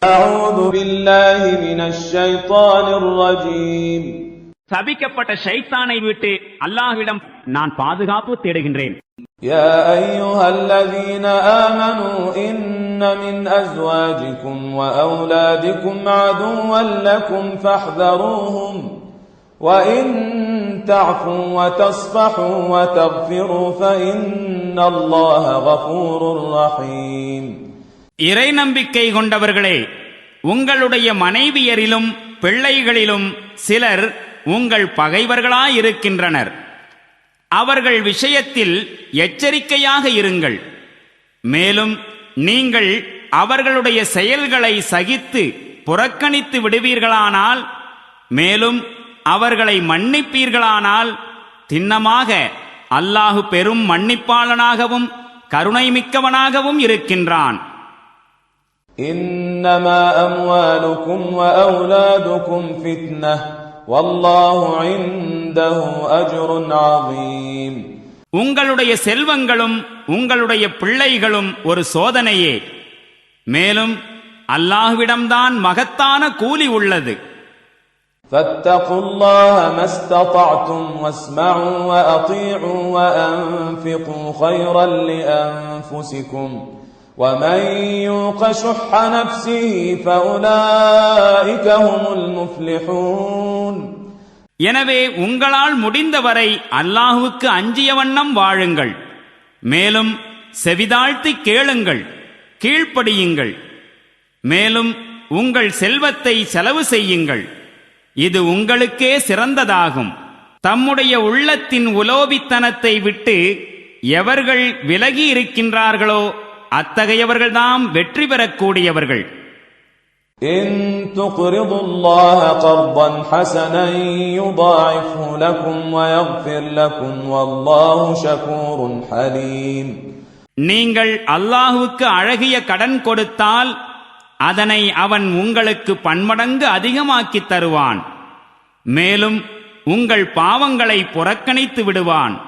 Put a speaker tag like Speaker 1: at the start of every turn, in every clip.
Speaker 1: أعوذ بالله من الشيطان الرجيم.
Speaker 2: சபிக்கப்பட்ட ஷைத்தானை விட்டு அல்லாஹ்விடம் நான் பாதுகாப்பு தேடுகின்றேன்.
Speaker 1: يا أيها الذين آمنوا إن من أزواجكم وأولادكم عدوا لكم فاحذروهم وإن تعفوا وتصفحوا وتغفروا فإن الله غفور رحيم.
Speaker 2: இறை நம்பிக்கை கொண்டவர்களே, உங்களுடைய மனைவியரிலும் பிள்ளைகளிலும் சிலர் உங்கள் பகைவர்களாயிருக்கின்றனர். அவர்கள் விஷயத்தில் எச்சரிக்கையாக இருங்கள். மேலும் நீங்கள் அவர்களுடைய செயல்களை சகித்து புறக்கணித்து விடுவீர்களானால், மேலும் அவர்களை மன்னிப்பீர்களானால், திண்ணமாக அல்லாஹு பெரும் மன்னிப்பாளனாகவும் கருணை மிக்கவனாகவும் இருக்கின்றான்.
Speaker 1: إنما أموالكم وأولادكم فتنة والله عنده أجر عظيم.
Speaker 2: உங்களுடைய செல்வங்களும் உங்களுடைய பிள்ளைகளும் ஒரு சோதனையே. மேலும் அல்லாஹ்விடம்தான் மகத்தான கூலி உள்ளது.
Speaker 1: فاتقوا الله ما استطعتم واسمعوا وأطيعوا وأنفقوا خيرا لأنفسكم ومن يوق شح نفسه فأولئك هم المفلحون.
Speaker 2: எனவே உங்களால் முடிந்தவரை அல்லாஹுவுக்கு அஞ்சிய வண்ணம் வாழுங்கள். மேலும் செவிதாழ்த்தி கேளுங்கள், கீழ்ப்படியுங்கள். மேலும் உங்கள் செல்வத்தை செலவு செய்யுங்கள். இது உங்களுக்கே சிறந்ததாகும். தம்முடைய உள்ளத்தின் உலோபித்தனத்தை விட்டு எவர்கள் விலகி இருக்கின்றார்களோ அத்தகையவர்கள்தாம் வெற்றி பெறக்கூடியவர்கள்.
Speaker 1: إن تقرضوا الله قرضا حسنا يضاعفه لكم ويغفر لكم والله شكور حليم. நீங்கள் அல்லாஹுவுக்கு அழகிய கடன் கொடுத்தால் அதனை அவன் உங்களுக்கு பன்மடங்கு அதிகமாக்கித் தருவான். மேலும் உங்கள் பாவங்களை புறக்கணித்து விடுவான்.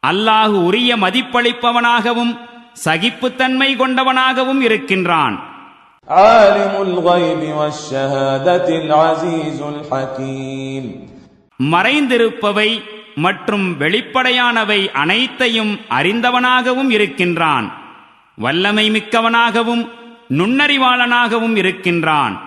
Speaker 1: அல்லாஹு உரிய மதிப்பளிப்பவனாகவும் சகிப்புத்தன்மை கொண்டவனாகவும் இருக்கின்றான். عالم الغيب والشهادة العزيز الحكيم.
Speaker 2: மறைந்திருப்பவை மற்றும் வெளிப்படையானவை அனைத்தையும் அறிந்தவனாகவும் இருக்கின்றான். வல்லமை மிக்கவனாகவும் நுண்ணறிவாளனாகவும் இருக்கின்றான்.